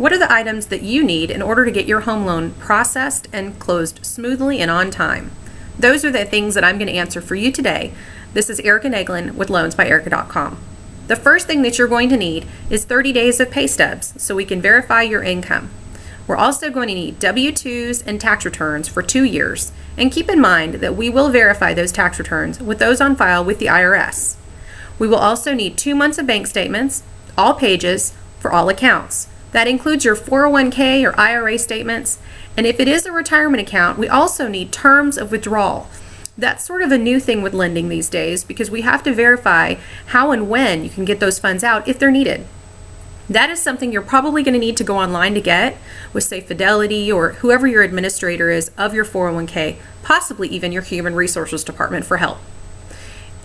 What are the items that you need in order to get your home loan processed and closed smoothly and on time? Those are the things that I'm going to answer for you today. This is Erica Naglin with loansbyerica.com. The first thing that you're going to need is 30 days of pay stubs so we can verify your income. We're also going to need W-2s and tax returns for 2 years. And keep in mind that we will verify those tax returns with those on file with the IRS. We will also need 2 months of bank statements, all pages, for all accounts. That includes your 401k or IRA statements. And if it is a retirement account, we also need terms of withdrawal. That's sort of a new thing with lending these days because we have to verify how and when you can get those funds out if they're needed. That is something you're probably going to need to go online to get with, say, Fidelity or whoever your administrator is of your 401k, possibly even your Human Resources Department for help.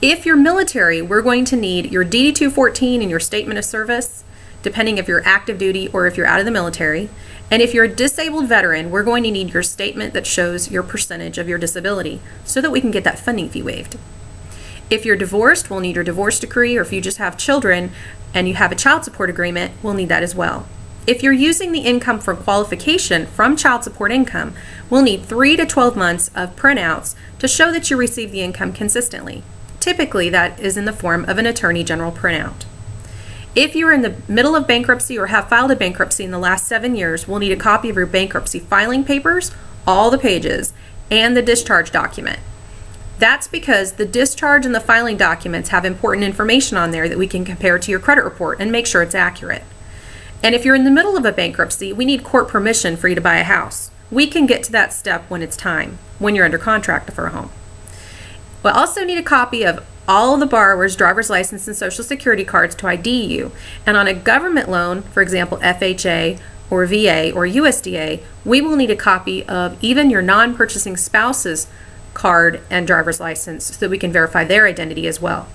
If you're military, we're going to need your DD-214 and your statement of service, depending if you're active duty or if you're out of the military. And if you're a disabled veteran, we're going to need your statement that shows your percentage of your disability so that we can get that funding fee waived. If you're divorced, we'll need your divorce decree, or if you just have children and you have a child support agreement, we'll need that as well. If you're using the income for qualification from child support income, we'll need 3 to 12 months of printouts to show that you receive the income consistently. Typically, that is in the form of an Attorney General printout. If you're in the middle of bankruptcy or have filed a bankruptcy in the last 7 years, we'll need a copy of your bankruptcy filing papers, all the pages, and the discharge document. That's because the discharge and the filing documents have important information on there that we can compare to your credit report and make sure it's accurate. And if you're in the middle of a bankruptcy, we need court permission for you to buy a house. We can get to that step when it's time, when you're under contract for a home. We'll also need a copy of all of the borrower's driver's license and social security cards to ID you. And on a government loan, for example, FHA or VA or USDA, we will need a copy of even your non-purchasing spouse's card and driver's license so that we can verify their identity as well.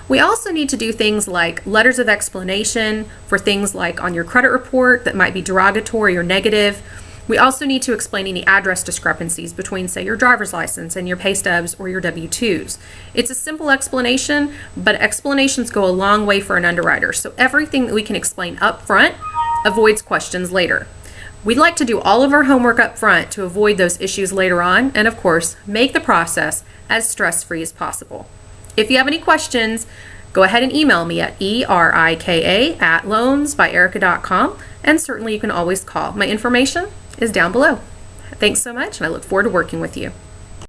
We also need to do things like letters of explanation for things like on your credit report that might be derogatory or negative. We also need to explain any address discrepancies between, say, your driver's license and your pay stubs or your W-2s. It's a simple explanation, but explanations go a long way for an underwriter. So everything that we can explain up front avoids questions later. We'd like to do all of our homework up front to avoid those issues later on and, of course, make the process as stress-free as possible. If you have any questions, go ahead and email me at erika@loansbyerica.com, and certainly you can always call. My information is down below. Thanks so much, and I look forward to working with you.